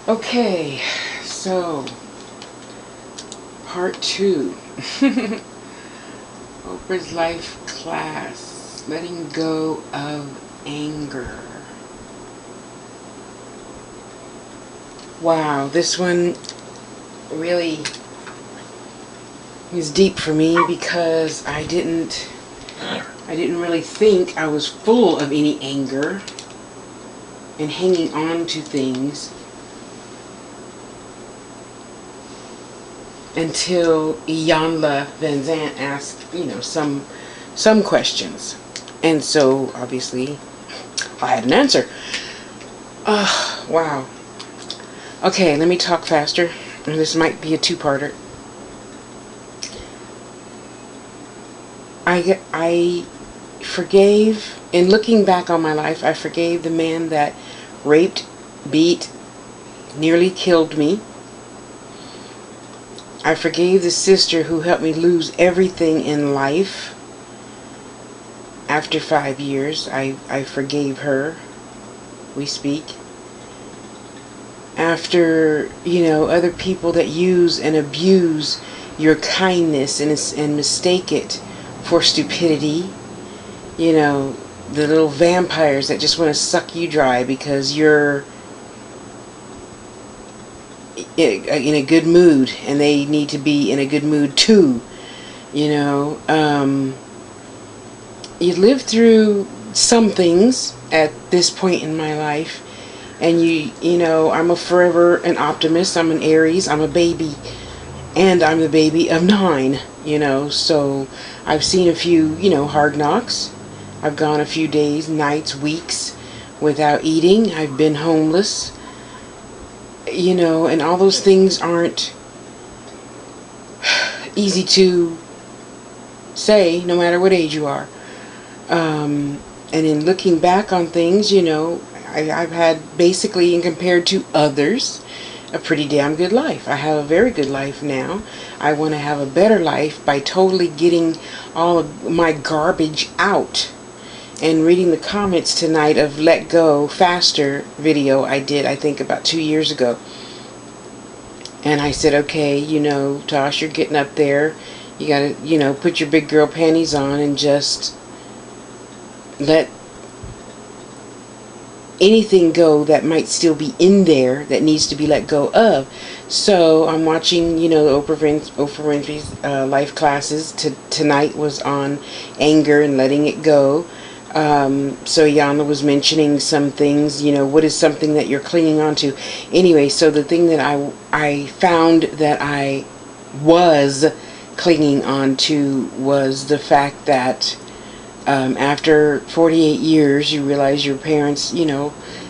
Okay, so part 2. Oprah's life class, letting go of anger. Wow, this one really was deep for me because I didn't really think I was full of any anger and hanging on to things until Iyanla Vanzant asked, some questions. And so, obviously, I had an answer. Wow. Okay, let me talk faster. This might be a two-parter. I forgave, in looking back on my life, I forgave the man that raped, beat, nearly killed me. I forgave the sister who helped me lose everything in life. After 5 years, I forgave her. We speak. After, other people that use and abuse your kindness and mistake it for stupidity. The little vampires that just want to suck you dry because you're in a good mood and they need to be in a good mood too. You live through some things at this point in my life, and I'm an optimist. I'm an Aries. I'm a baby, and I'm the baby of 9. So I've seen a few hard knocks. I've gone a few days, nights, weeks without eating. I've been homeless. And all those things aren't easy to say, no matter what age you are. And in looking back on things, I've had basically, and compared to others, a pretty damn good life. I have a very good life now. I want to have a better life by totally getting all of my garbage out. And reading the comments tonight of Let Go Faster video I did, I think about 2 years ago. And I said, okay, Tosh, you're getting up there. You gotta, put your big girl panties on and just let anything go that might still be in there that needs to be let go of. So I'm watching, Oprah Winfrey's life classes. Tonight was on anger and letting it go. So Iyanla was mentioning some things, what is something that you're clinging on to. Anyway, so the thing that I found that I was clinging on to was the fact that after 48 years, you realize your parents,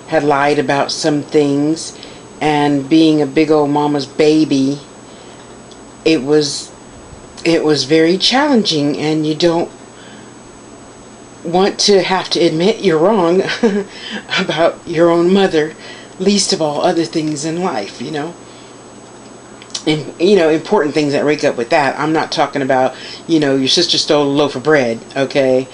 had lied about some things, and being a big old mama's baby, it was very challenging, and you don't want to have to admit you're wrong about your own mother, least of all other things in life, And, important things that rake up with that. I'm not talking about, your sister stole a loaf of bread, okay?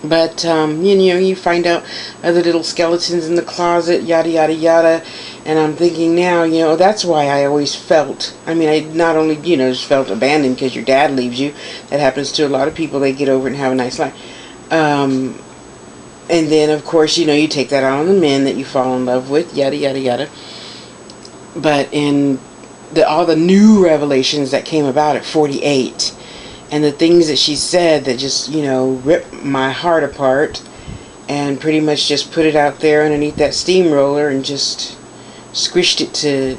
But, you find out other little skeletons in the closet, yada, yada, yada. And I'm thinking now, that's why I always felt, I not only, just felt abandoned because your dad leaves you. That happens to a lot of people. They get over it and have a nice life. And then, of course, you take that out on the men that you fall in love with, yada, yada, yada. But in all the new revelations that came about at 48, and the things that she said that just, ripped my heart apart, and pretty much just put it out there underneath that steamroller and just squished it to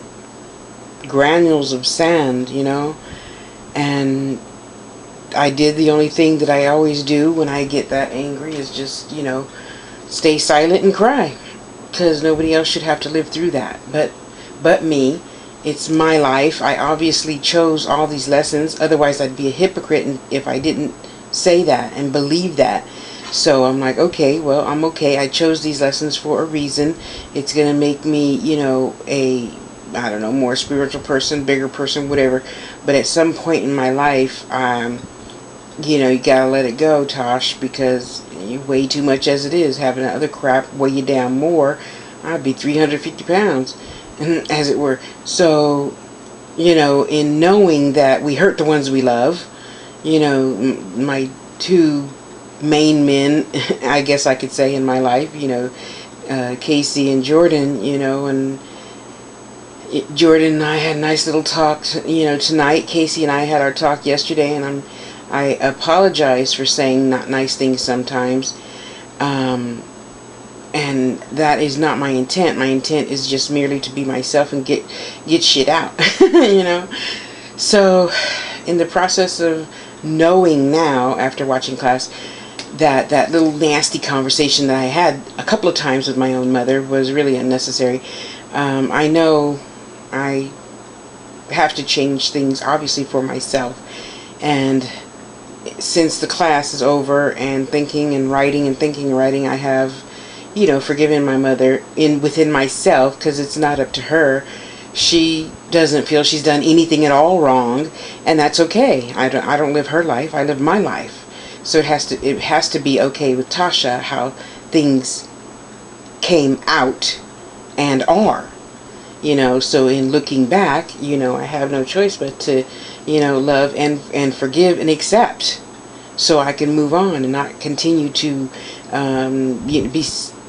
granules of sand, and I did the only thing that I always do when I get that angry is just, stay silent and cry, because nobody else should have to live through that but me. It's my life. I obviously chose all these lessons, otherwise I'd be a hypocrite if I didn't say that and believe that. So I'm like, okay, well, I'm okay. I chose these lessons for a reason. It's going to make me, a more spiritual person, bigger person, whatever. But at some point in my life, you gotta let it go, Tosh, because You weigh too much as it is. Having that other crap weigh you down more, I'd be 350 pounds, as it were. So, in knowing that we hurt the ones we love, my two main men, I guess I could say, in my life, Casey and Jordan, and Jordan and I had a nice little talk, tonight. Casey and I had our talk yesterday, and I apologize for saying not nice things sometimes. And that is not my intent. My intent is just merely to be myself and get shit out, So, in the process of knowing now, after watching class, that little nasty conversation that I had a couple of times with my own mother was really unnecessary. I know I have to change things, obviously, for myself. And since the class is over, and thinking and writing, I have, forgiven my mother within myself, because it's not up to her. She doesn't feel she's done anything at all wrong, and that's okay. I don't live her life. I live my life. So it has to be okay with Tasha how things came out and are. So in looking back, I have no choice but to, love and forgive and accept, so I can move on and not continue to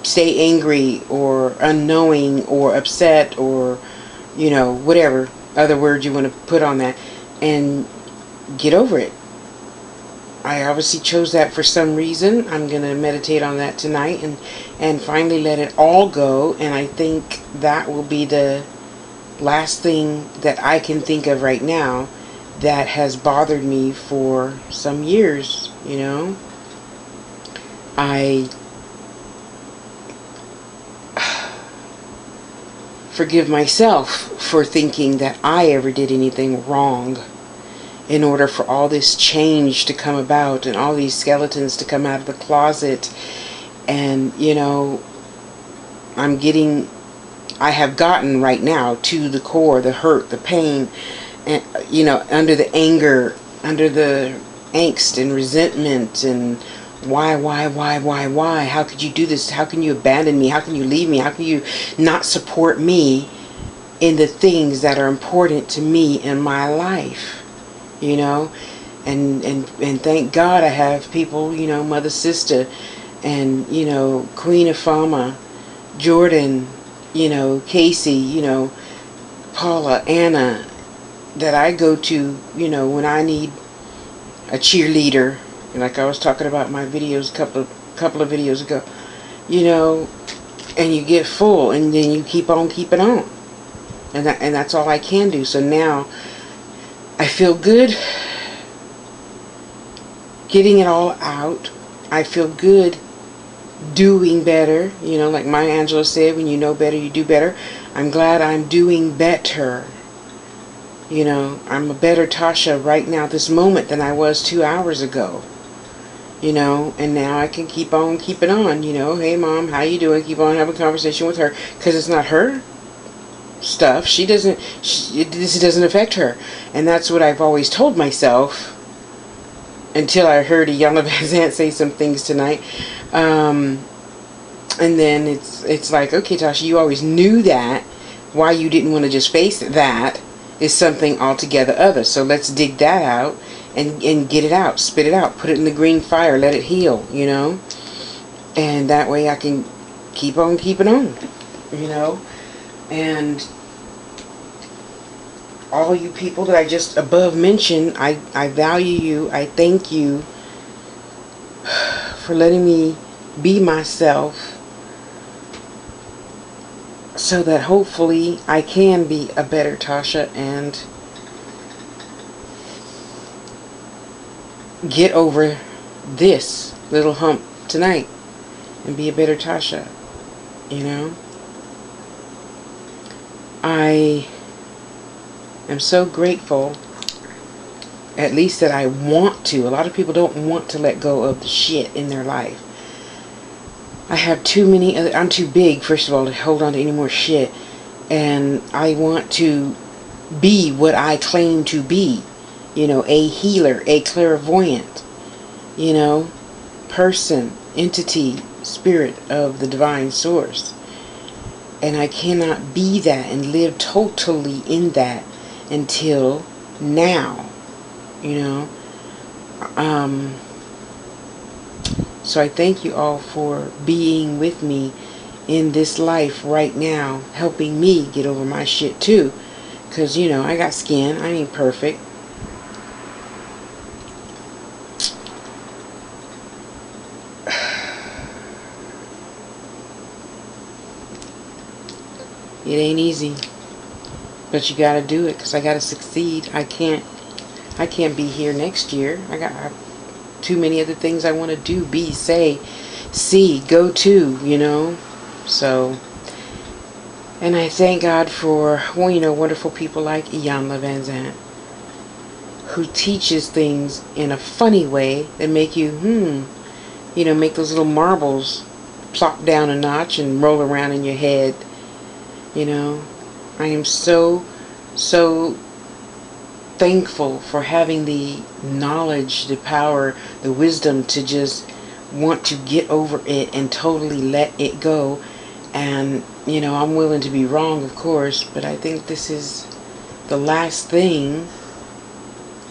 stay angry or unknowing or upset or, whatever other word you want to put on that, and get over it. I obviously chose that for some reason. I'm going to meditate on that tonight and finally let it all go. And I think that will be the last thing that I can think of right now that has bothered me for some years, I forgive myself for thinking that I ever did anything wrong, in order for all this change to come about and all these skeletons to come out of the closet. And I have gotten right now to the core, the hurt, the pain, and under the anger, under the angst and resentment, and why, how could you do this? How can you abandon me? How can you leave me? How can you not support me in the things that are important to me in my life? And thank God I have people, Mother Sister, and, Queen of Fama, Jordan, Casey, Paula, Anna, that I go to, when I need a cheerleader, like I was talking about in my videos couple of videos ago, and you get full, and then you keep on keeping on, and that's all I can do. So now I feel good getting it all out. I feel good doing better. Like Maya Angelou said, when you know better, you do better. I'm glad I'm doing better. I'm a better Tasha right now, this moment, than I was 2 hours ago. And now I can keep on keeping on. Hey Mom, how you doing? Keep on having a conversation with her, because it's not her stuff. This doesn't affect her. And that's what I've always told myself, until I heard Iyanla Vanzant say some things tonight. And then it's like, okay, Tasha, you always knew that. Why you didn't want to just face that is something altogether other. So let's dig that out and get it out, spit it out, put it in the green fire, let it heal, and that way I can keep on keeping on, and all you people that I just above mentioned, I value you. I thank you for letting me be myself, so that hopefully I can be a better Tasha and get over this little hump tonight and be a better Tasha. I am so grateful, at least that I want to. A lot of people don't want to let go of the shit in their life. I have too many other, I'm too big, first of all, to hold on to any more shit. And I want to be what I claim to be. A healer, a clairvoyant, person, entity, spirit of the divine source. And I cannot be that and live totally in that until now, you know. So I thank you all for being with me in this life right now, helping me get over my shit too. Because, you know, I got skin. I ain't perfect. It ain't easy. But you gotta do it, because I gotta succeed. I can't be here next year. I got too many other things I want to do, be, say, see, go to, you know. So, and I thank God for, well, you know, wonderful people like Iyanla Vanzant, who teaches things in a funny way that make you, you know, make those little marbles plop down a notch and roll around in your head, you know. I am so thankful for having the knowledge, the power, the wisdom to just want to get over it and totally let it go. And, you know, I'm willing to be wrong, of course, but I think this is the last thing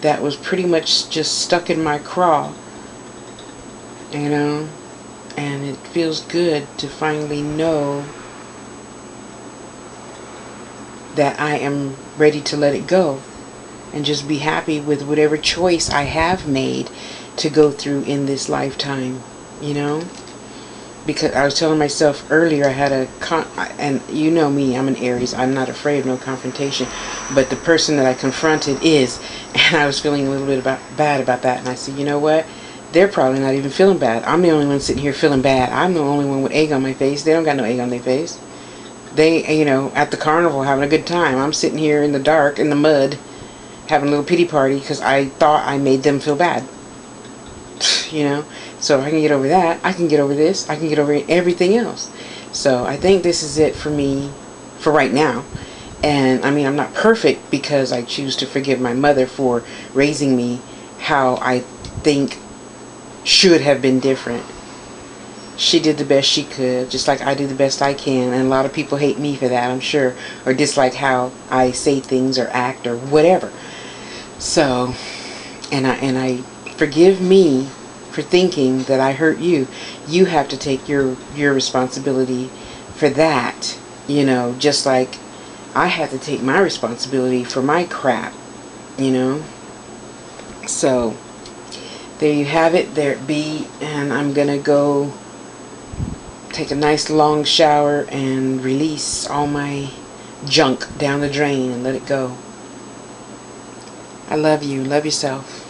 that was pretty much just stuck in my craw, you know. And it feels good to finally know that I am ready to let it go and just be happy with whatever choice I have made to go through in this lifetime, you know. Because I was telling myself earlier, I had and you know me, I'm an Aries, I'm not afraid of no confrontation, but the person that I confronted is, and I was feeling a little bit bad about that, and I said, you know what, they're probably not even feeling bad. I'm the only one sitting here feeling bad. I'm the only one with egg on my face. They don't got no egg on their face. They, you know, at the carnival having a good time. I'm sitting here in the dark, in the mud, having a little pity party because I thought I made them feel bad. You know, so if I can get over that, I can get over this, I can get over everything else. So I think this is it for me for right now. And I mean, I'm not perfect because I choose to forgive my mother for raising me how I think should have been different. She did the best she could, just like I do the best I can, and a lot of people hate me for that, I'm sure, or dislike how I say things or act or whatever. So, and I forgive me for thinking that I hurt you. You have to take your responsibility for that, you know, just like I have to take my responsibility for my crap, you know. So, there you have it, there it be, and I'm gonna go take a nice long shower and release all my junk down the drain and let it go. I love you. Love yourself.